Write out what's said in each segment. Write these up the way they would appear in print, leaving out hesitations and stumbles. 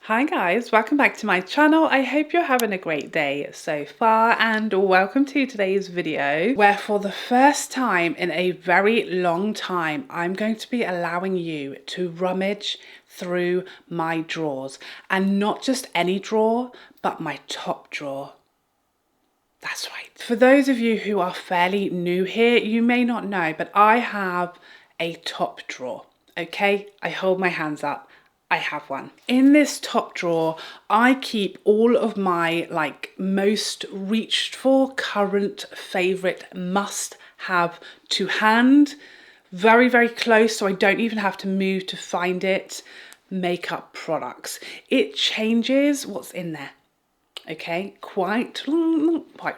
Hi guys, welcome back to my channel. I hope you're having a great day so far and welcome to today's video where for the first time in a very long time I'm going to be allowing you to rummage through my drawers, and not just any drawer but my top drawer. That's right. For those of you who are fairly new here, you may not know, but I have a top drawer. Okay, I hold my hands up. I have one. In this top drawer, I keep all of my most reached for, current favorite, must have to hand, very, very close, so I don't even have to move to find it, makeup products. It changes what's in there. Okay, quite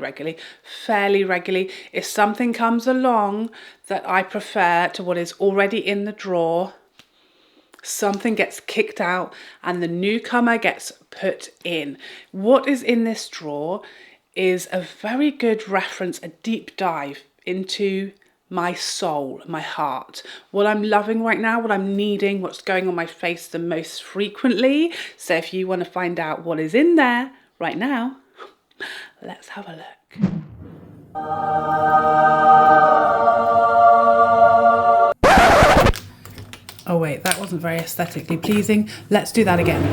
regularly, fairly regularly. If something comes along that I prefer to what is already in the drawer, something gets kicked out and the newcomer gets put in. What is in this drawer is a very good reference, a deep dive into my soul, my heart, what I'm loving right now, what I'm needing, what's going on my face the most frequently. So if you want to find out what is in there right now, let's have a look. Oh wait, that wasn't very aesthetically pleasing. Let's do that again.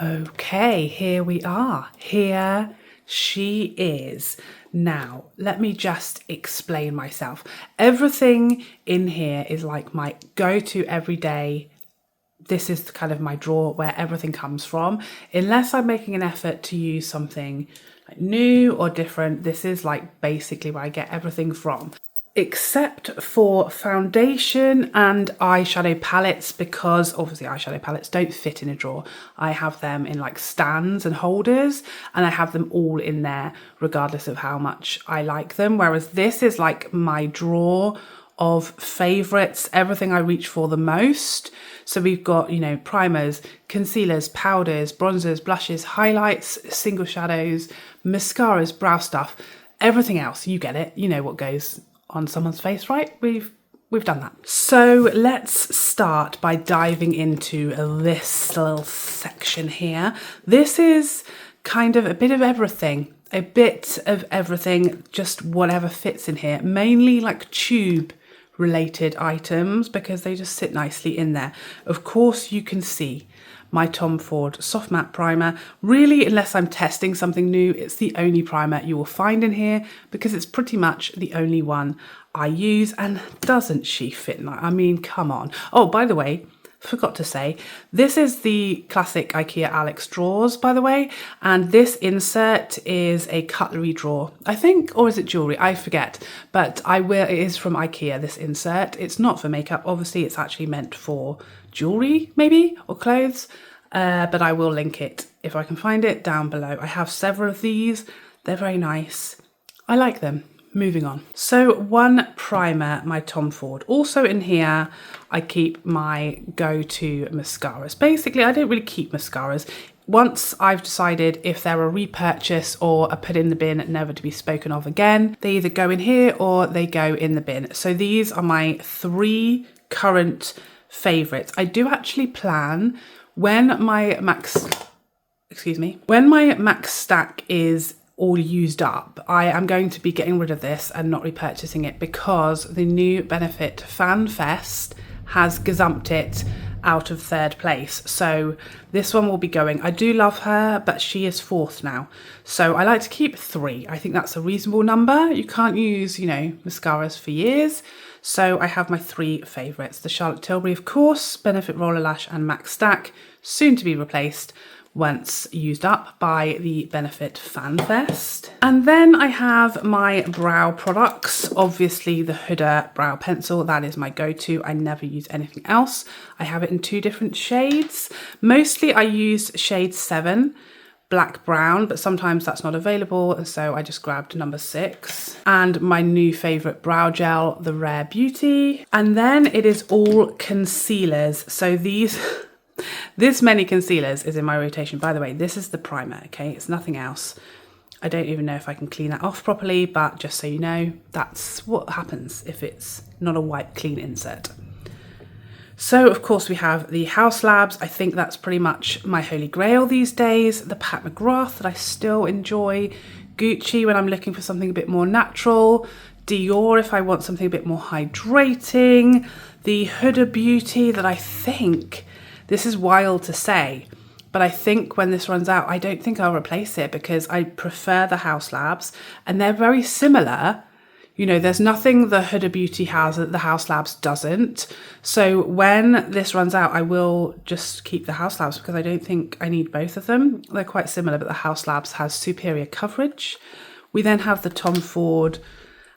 Okay, here we are. Here she is. Now, let me just explain myself. Everything in here is like my go-to everyday. This is kind of my drawer where everything comes from. Unless I'm making an effort to use something new or different, this is like basically where I get everything from. Except for foundation and eyeshadow palettes, because obviously eyeshadow palettes don't fit in a drawer. I have them in like stands and holders, and I have them all in there regardless of how much I like them. Whereas this is like my drawer of favorites, everything I reach for the most. So we've got, you know, primers, concealers, powders, bronzers, blushes, highlights, single shadows, mascaras, brow stuff, everything else. You get it. You know what goes on someone's face, right? We've done that. So let's start by diving into this little section here. This is kind of a bit of everything. A bit of everything, just whatever fits in here. Mainly like tube related items because they just sit nicely in there. Of course, you can see my Tom Ford Soft Matte Primer. Really, unless I'm testing something new, it's the only primer you will find in here because it's pretty much the only one I use. And doesn't she fit nice? I mean, come on. Oh, by the way, forgot to say, this is the classic Ikea Alex drawers, by the way, and this insert is a cutlery drawer, I think, or is it jewelry? I forget, but it is from Ikea, this insert. It's not for makeup, obviously, it's actually meant for jewelry, maybe, or clothes, but I will link it if I can find it down below. I have several of these, they're very nice, I like them. Moving on. So one primer, my Tom Ford. Also in here, I keep my go-to mascaras. Basically, I don't really keep mascaras. Once I've decided if they're a repurchase or a put in the bin, never to be spoken of again, they either go in here or they go in the bin. So these are my three current favorites. I do actually plan when my Max stack is all used up, I am going to be getting rid of this and not repurchasing it because the new Benefit Fan Fest has gazumped it out of third place. So this one will be going. I do love her, but she is fourth now. So I like to keep three. I think that's a reasonable number. You can't use, you know, mascaras for years. So I have my three favourites. The Charlotte Tilbury, of course, Benefit Roller Lash and Max Stack, soon to be replaced once used up by the Benefit Fan Fest. And then I have my brow products, obviously the Huda Brow Pencil, that is my go-to. I never use anything else. I have it in two different shades. Mostly I use shade 7, black brown, but sometimes that's not available, and so I just grabbed number 6. And my new favourite brow gel, the Rare Beauty. And then it is all concealers. So this many concealers is in my rotation. By the way, this is the primer, okay? It's nothing else. I don't even know if I can clean that off properly, but just so you know, that's what happens if it's not a white clean insert. So of course we have the Haus Labs. I think that's pretty much my holy grail these days. The Pat McGrath that I still enjoy. Gucci when I'm looking for something a bit more natural. Dior if I want something a bit more hydrating. The Huda Beauty that I think, this is wild to say, but I think when this runs out, I don't think I'll replace it because I prefer the Haus Labs and they're very similar. You know, there's nothing the Huda Beauty has that the Haus Labs doesn't. So when this runs out, I will just keep the Haus Labs because I don't think I need both of them. They're quite similar, but the Haus Labs has superior coverage. We then have the Tom Ford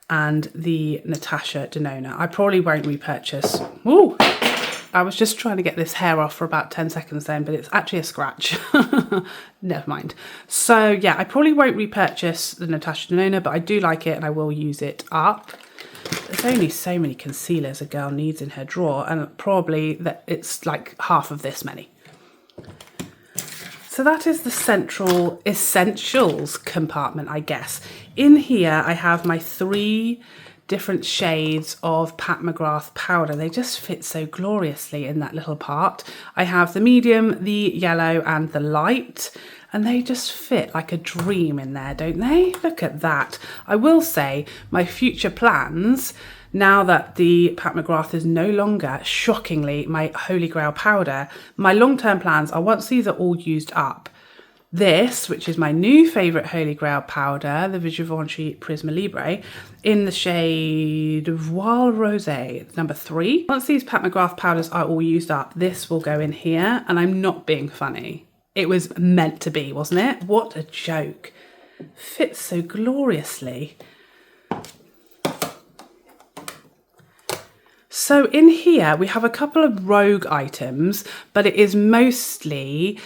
and the Natasha Denona. I probably won't repurchase. Ooh, I was just trying to get this hair off for about 10 seconds then, but it's actually a scratch. Never mind. So yeah, I probably won't repurchase the Natasha Denona, but I do like it and I will use it up. There's only so many concealers a girl needs in her drawer, and probably that it's like half of this many. So that is the central essentials compartment, I guess. In here, I have my 3 different shades of Pat McGrath powder. They just fit so gloriously in that little part. I have the medium, the yellow and the light, and they just fit like a dream in there, don't they? Look at that. I will say my future plans, now that the Pat McGrath is no longer, shockingly, my holy grail powder, my long-term plans are once these are all used up, this, which is my new favourite holy grail powder, the Givenchy Prisma Libre, in the shade Voile Rosé, number 3. Once these Pat McGrath powders are all used up, this will go in here, and I'm not being funny. It was meant to be, wasn't it? What a joke. Fits so gloriously. So in here, we have a couple of rogue items, but it is mostly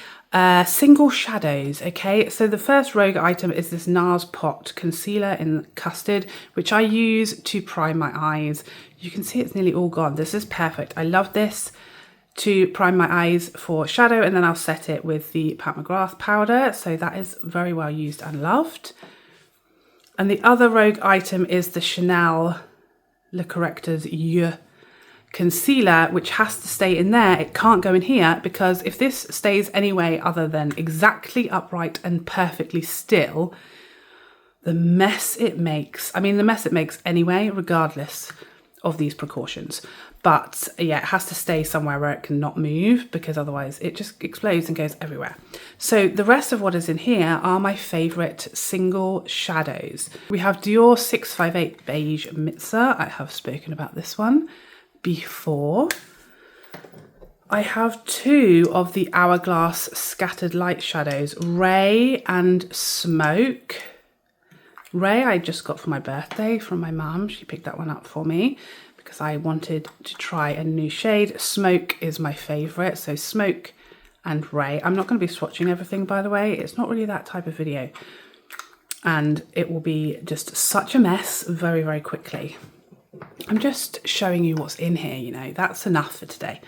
single shadows, okay? So the first rogue item is this Nars Pot Concealer in Custard, which I use to prime my eyes. You can see it's nearly all gone. This is perfect. I love this to prime my eyes for shadow, and then I'll set it with the Pat McGrath powder. So that is very well used and loved. And the other rogue item is the Chanel Le Correcteur's YEUX concealer, which has to stay in there. It can't go in here because if this stays any way other than exactly upright and perfectly still, the mess it makes, I mean the mess it makes anyway, regardless of these precautions. But yeah, it has to stay somewhere where it cannot move because otherwise it just explodes and goes everywhere. So the rest of what is in here are my favourite single shadows. We have Dior 658 Beige Mitzah. I have spoken about this one before. I have 2 of the Hourglass Scattered light shadows, Ray and Smoke. Ray I just got for my birthday from my mum. She picked that one up for me because I wanted to try a new shade. Smoke is my favourite, so Smoke and Ray. I'm not going to be swatching everything, by the way. It's not really that type of video. And it will be just such a mess very, very quickly. I'm just showing you what's in here, you know, that's enough for today.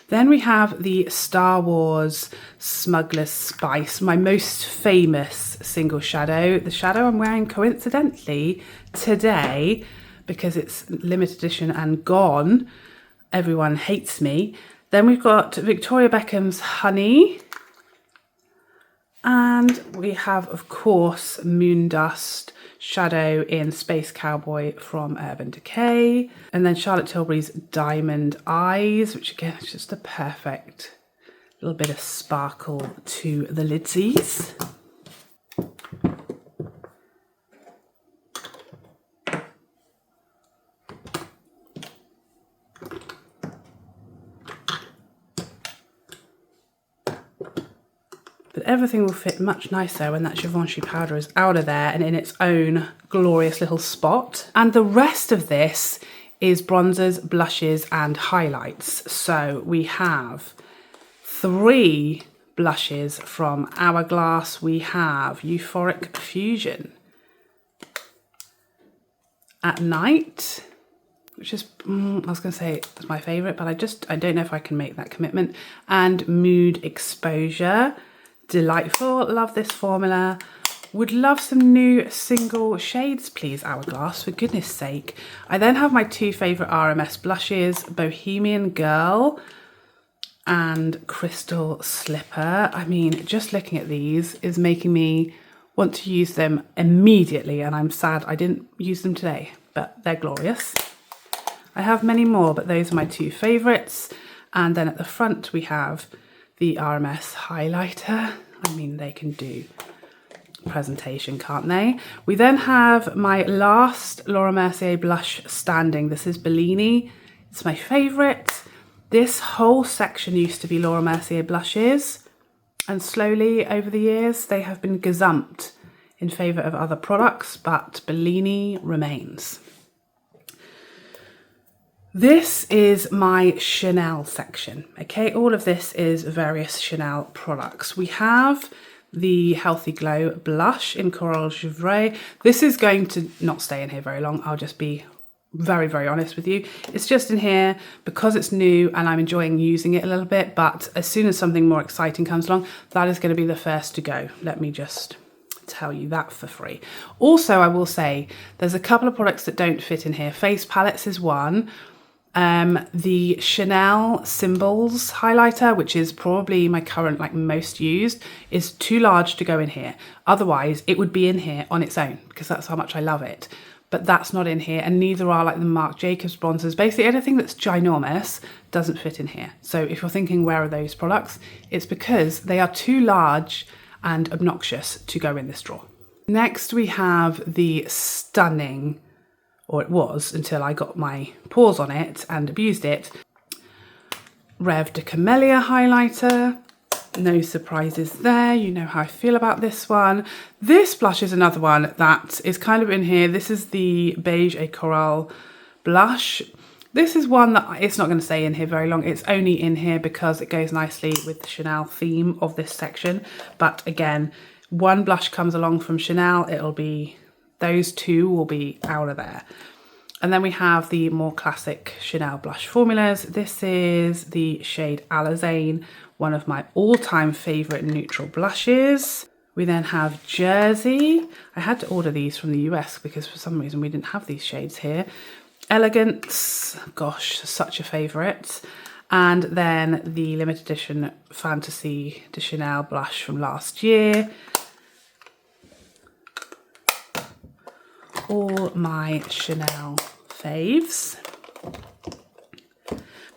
Then we have the Star Wars Smugglers Spice, my most famous single shadow. The shadow I'm wearing coincidentally today because it's limited edition and gone. Everyone hates me. Then we've got Victoria Beckham's Honey. And we have, of course, Moondust shadow in Space Cowboy from Urban Decay. And then Charlotte Tilbury's Diamond Eyes, which again is just a perfect little bit of sparkle to the lidsies. But everything will fit much nicer when that Givenchy powder is out of there and in its own glorious little spot. And the rest of this is bronzers, blushes and highlights. So we have 3 blushes from Hourglass. We have Euphoric Fusion at Night, which is, I was going to say it's my favourite, but I don't know if I can make that commitment. And Mood Exposure. Delightful, love this formula. Would love some new single shades, please, Hourglass, for goodness sake. I then have my two favourite RMS blushes, Bohemian Girl and Crystal Slipper. I mean, just looking at these is making me want to use them immediately, and I'm sad I didn't use them today, but they're glorious. I have many more, but those are my two favourites. And then at the front we have the RMS highlighter. I mean, they can do presentation, can't they? We then have my last Laura Mercier blush standing. This is Bellini. It's my favourite. This whole section used to be Laura Mercier blushes, and slowly over the years they have been gazumped in favour of other products, but Bellini remains. This is my Chanel section. Okay, all of this is various Chanel products. We have the Healthy Glow blush in Coral Givray. This is going to not stay in here very long. I'll just be very, very honest with you. It's just in here because it's new and I'm enjoying using it a little bit, but as soon as something more exciting comes along, that is going to be the first to go. Let me just tell you that for free. Also, I will say there's a couple of products that don't fit in here. Face palettes is one. The Chanel Symbols highlighter, which is probably my current most used, is too large to go in here. Otherwise it would be in here on its own because that's how much I love it, but that's not in here, and neither are the Marc Jacobs bronzers. Basically anything that's ginormous doesn't fit in here. So if you're thinking where are those products, it's because they are too large and obnoxious to go in this drawer. Next we have the stunning, or it was until I got my paws on it and abused it, Rev de Camellia highlighter. No surprises there, you know how I feel about this one. This blush is another one that is kind of in here. This is the Beige et Coral blush. This is one that it's not going to stay in here very long. It's only in here because it goes nicely with the Chanel theme of this section. But again, one blush comes along from Chanel, it'll be, those two will be out of there. And then we have the more classic Chanel blush formulas. This is the shade Alizane, one of my all-time favourite neutral blushes. We then have Jersey. I had to order these from the US because for some reason we didn't have these shades here. Elegance, gosh, such a favourite. And then the limited edition Fantasy de Chanel blush from last year. All my Chanel faves.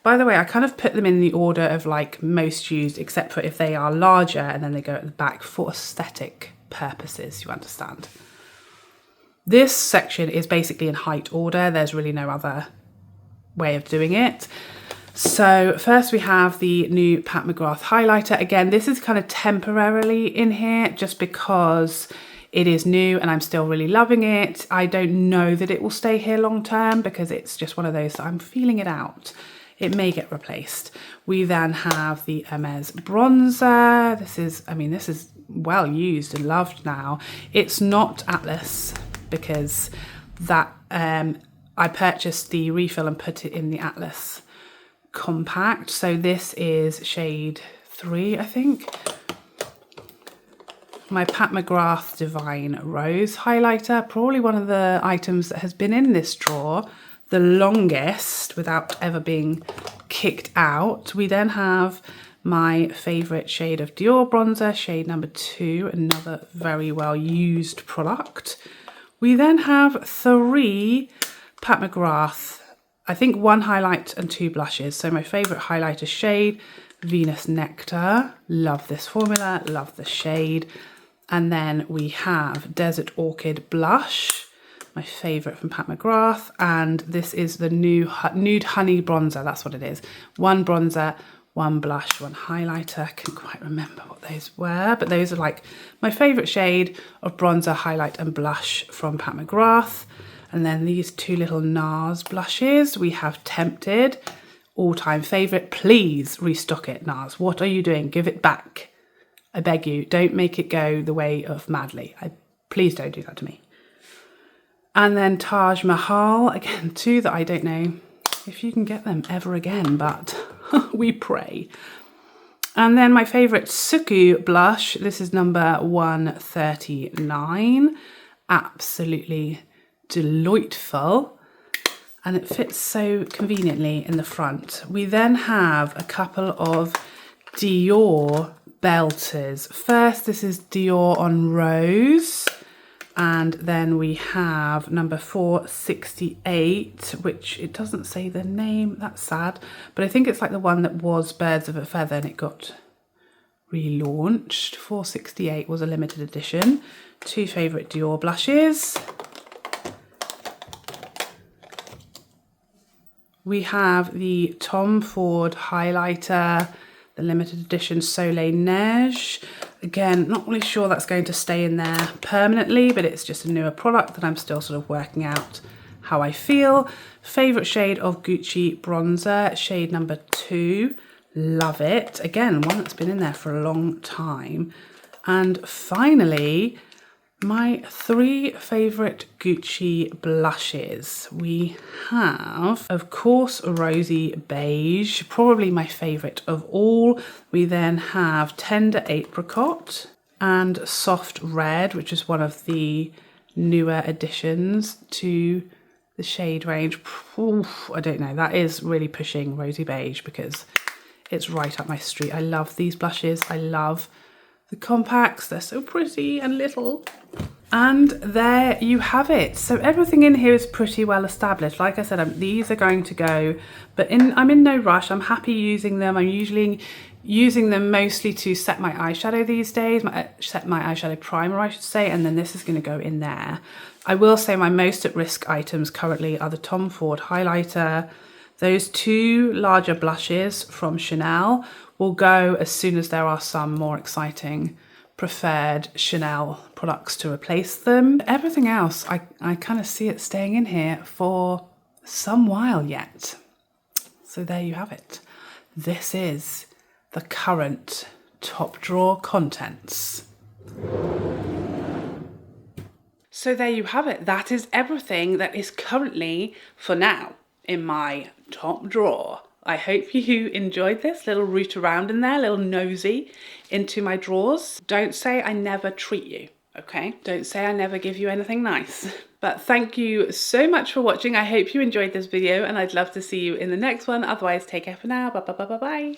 By the way, I kind of put them in the order of most used, except for if they are larger and then they go at the back for aesthetic purposes, you understand. This section is basically in height order. There's really no other way of doing it. So first we have the new Pat McGrath highlighter. Again, this is kind of temporarily in here just because it is new and I'm still really loving it. I don't know that it will stay here long term because it's just one of those that I'm feeling it out. It may get replaced. We then have the Hermes bronzer. This is, I mean, this is well used and loved now. It's not Atlas because that I purchased the refill and put it in the Atlas compact. So this is shade 3, I think. My Pat McGrath Divine Rose highlighter, probably one of the items that has been in this drawer the longest without ever being kicked out. We then have my favourite shade of Dior bronzer, shade number 2, another very well used product. We then have 3 Pat McGrath, I think 1 highlight and 2 blushes. So my favourite highlighter shade, Venus Nectar, love this formula, love the shade. And then we have Desert Orchid blush, my favourite from Pat McGrath, and this is the new Nude Honey bronzer, that's what it is. 1 bronzer, 1 blush, 1 highlighter. I can't quite remember what those were, but those are my favourite shade of bronzer, highlight and blush from Pat McGrath. And then these 2 little Nars blushes. We have Tempted, all-time favourite. Please restock it, Nars. What are you doing? Give it back. I beg you, don't make it go the way of Madly. Please don't do that to me. And then Taj Mahal, again, 2 that I don't know if you can get them ever again, but we pray. And then my favourite Suku blush. This is number 139. Absolutely delightful. And it fits so conveniently in the front. We then have a couple of Dior belters. First, this is Dior on Rose. And then we have number 468, which it doesn't say the name. That's sad. But I think it's like the one that was Birds of a Feather and it got relaunched. 468 was a limited edition. Two favourite Dior blushes. We have the Tom Ford highlighter, the limited edition Soleil Neige. Again, not really sure that's going to stay in there permanently, but it's just a newer product that I'm still sort of working out how I feel. Favourite shade of Gucci bronzer, shade number 2. Love it. Again, one that's been in there for a long time. And finally, my 3 favourite Gucci blushes. We have, of course, Rosy Beige, probably my favourite of all. We then have Tender Apricot and Soft Red, which is one of the newer additions to the shade range. Oof, I don't know, that is really pushing Rosy Beige because it's right up my street. I love these blushes. I love the compacts. They're so pretty and little. And there you have it. So everything in here is pretty well established. Like I said, these are going to go, but I'm in no rush. I'm happy using them. I'm usually using them mostly to set my eyeshadow these days, set my eyeshadow primer, I should say, and then this is going to go in there. I will say my most at risk items currently are the Tom Ford highlighter. Those 2 larger blushes from Chanel will go as soon as there are some more exciting preferred Chanel products to replace them. Everything else, I kind of see it staying in here for some while yet. So there you have it. This is the current top drawer contents. So there you have it. That is everything that is currently, for now, in my top drawer. I hope you enjoyed this little route around in there, little nosy into my drawers. Don't say I never treat you, okay? Don't say I never give you anything nice. But thank you so much for watching. I hope you enjoyed this video and I'd love to see you in the next one. Otherwise, take care for now. Bye.